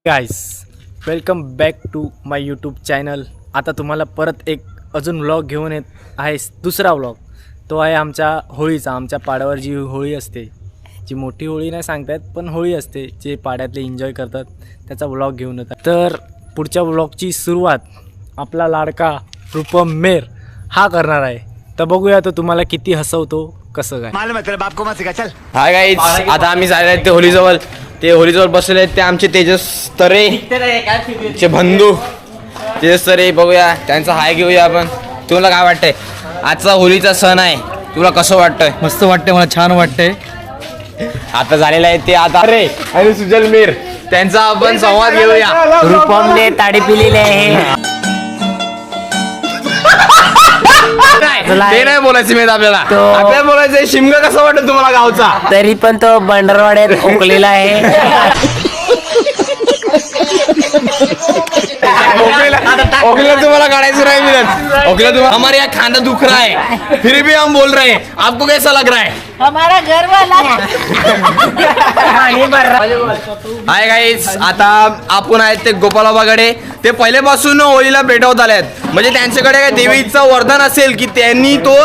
Guys welcome back to my YouTube channel. आता तुम्हाला परत एक अजून व्लॉग घेऊन येत आहे, दुसरा व्लॉग। तो आहे आमच्या होळीचा। आमच्या पाड्यावर जी होळी असते, जी मोठी होळी नाही सांगतात पण होळी असते, जे पाड्यातले एन्जॉय करतात त्याचा व्लॉग घेऊन येतात। तर पुढच्या व्लॉगची सुरुवात आपला लाडका रूपम मेर हा करणार आहे। तर बघूया तो तुम्हाला किती हसवतो कसं काय। हाय गाईज, आता आम्ही जायला आहेत ते होलीजवळ। ते होलीजवळ बसलेले आहेत ते आमचे तेजस तरे चे बंधू तेजस तरे। बघूया त्यांचा हाय घेऊया आपण। तुला काय वाटतंय, आजचा होलीचा सण आहे, तुला कसं वाटतंय? मस्त वाटते, मला छान वाटते। आता झालेला आहे ते आता अरे आणि सुजल मीर त्यांचा आपण संवाद घेऊया। रूपमने ताडी पिलेली आहे। ते नाही बोलायचं मेद आपल्याला बोलायचं शिमगा कसं वाटतं तुम्हाला गावचा? तरी पण तो बंडरवाड्यात खोकलेला आहे। ओखला तुम्हाला काढायचं नाही मिळत। ओखला तुम्हाला हमारे यहाँ खाना दुख रहा है फिर भी हम बोल रहे हैं, आपको कैसा लग रहा है? हमारा घर वाला हाय गाईज, आता आपण आहेत ते गोपालाबाकडे। ते पहिल्यापासून होळीला पेटवत आलेत, म्हणजे त्यांच्याकडे काय देवीचं वरदान असेल की त्यांनी तो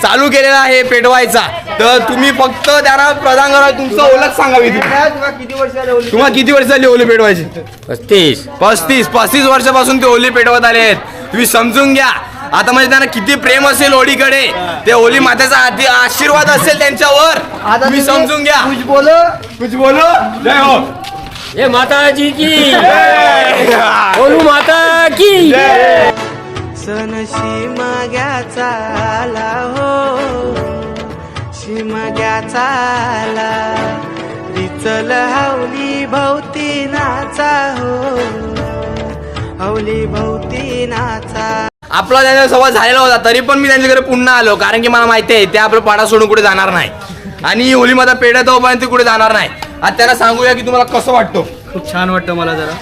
चालू केलेला आहे पेटवायचा। तर तुम्ही फक्त त्यांना प्रदान करा, तुमचं ओळख सांगावी। तुम्हाला किती वर्ष झाली होळी पेटवायची? 35 वर्षापासून ते होळी पेटवत आले आहेत। तुम्ही समजून घ्या आता, म्हणजे त्यांना किती प्रेम असेल होळीकडे, ते होळी मातेचा आशीर्वाद असेल त्यांच्यावर। तुम्ही समजून घ्या। कुछ बोलो जय हो। ये माताजी की बोलू माता की सन शिमग्याचा आला हो, शिमग्याचा आला विचल हवली भोवती नाचा हो, हवली भोवती नाचा। आपला त्यांचा संवाद झालेला होता, तरी पण मी त्यांच्याकडे पुन्हा आलो, कारण की मला माहिती आहे ते आपलं पाडा सोडून कुठे जाणार नाही आणि होळी मध्ये पेटत होईपर्यंत ते कुठे जाणार नाही। आता त्यांना सांगूया की तुम्हाला कसं वाटतो? खूप छान वाटतं मला, जरा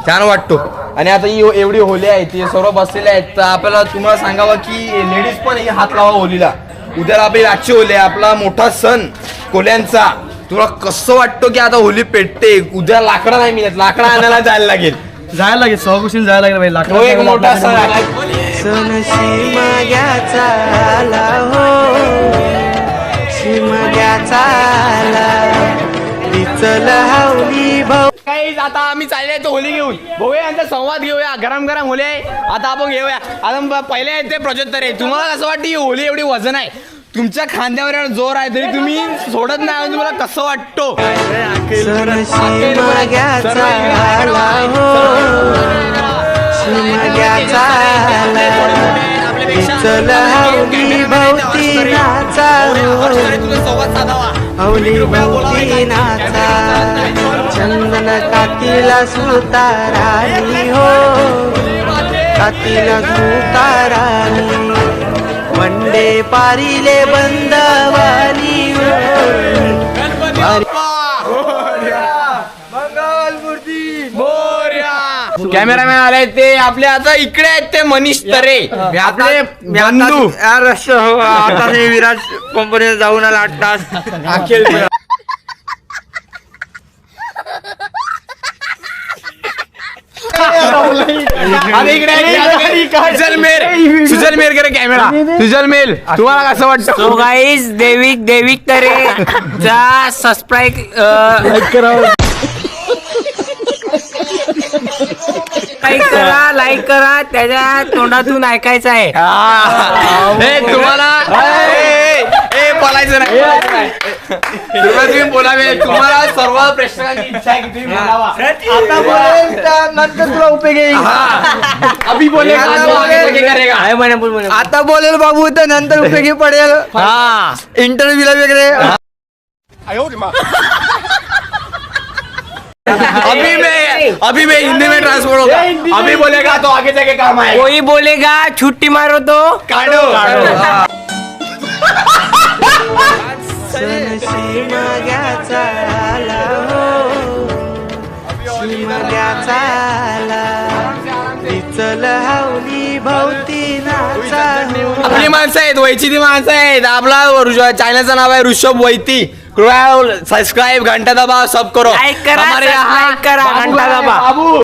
छान वाटतो। आणि आता ही एवढी होली आहे, ते सर्व बसलेले आहेत, तर आपल्याला तुम्हाला सांगावं की लेडीज पण हात लावा होलीला। उद्याला आपली रातची होली आहे, आपला मोठा सण कोल्यांचा। तुला कसं वाटतं की आता होली पेटते, उद्या लाकडं नाही मिळत, लाकडं आणायला जायला लागेल सव्वाकुशीन जायला लागेल भाई। तो एक मोठा सण आहे। सन शिमग्याचा आला हो, शिमग्याचा आला विचल हवली भोव। काही आता आम्ही चालले तो होली घेऊन बघूया, यांचा संवाद घेऊया। गरम गरम होली आहे, आता आपण घेऊया। आता पहिले आहेत ते प्रोजेक्टर आहे। तुम्हाला कसं वाटतं ही होली एवढी वजन आहे, तुमच्या खांद्यावर एवढा जोर आहे, तरी तुम्ही सोडत नाही, तुम्हाला कसं वाटतं? सन शिमग्याचा आला हो, शिमग्याचा आला विचल हवली भोवती नाचा हो, हवली भोवती नाचा। चंदन कातीला सुताराणी हो, कातीला सुताराणी वंडे पारिले बंदवानी हो। कॅमेरामॅन आले ते आपले आता इकडे आहेत ते मनीष तरे, आपले बंधू। आता विराट कंपनीत जाऊन आला 8 तास। सुजल मेर करे कॅमेरा। सुजल मेल, तुम्हाला कसं वाटतं? सो गाइस, देविक तरे चा सबस्क्राइब लाईक करा, त्याच्या तोंडातून ऐकायचं आहे। तुम्हाला बोलायचं नाही, तुम्ही बोलावे। तुम्हाला सर्व प्रेक्षकांची इच्छा आहे की तुम्ही बोलावा। आता बोलेल नंतर तुला उपयोग येईल। अभी बोलेगा तो आगे करेगा। आता बोलेल बाबू तर नंतर उपयोगी पडेल। इंटरव्ह्यूला वगैरे। अभी मैं हिंदी में ट्रांसफर होगा। अभी बोलेगा तो आगे जाके काम आएगा। कोई बोलेगा छुट्टी मारो तो काढो। सन शिमग्याचा आला हो, शिमग्याचा आला विचल हवली भोवती नाचा हो। आपली माणसं आहेत, वैची ती माणसं आहेत। आपला चॅनलचं नाव आहे ऋषभ वैती। सब्सक्राइब घंटा दबा सब करो लाइक करा, हमारे यहाँ सब्सक्राइब करा, बाबू घंटा है, दबा। बाबू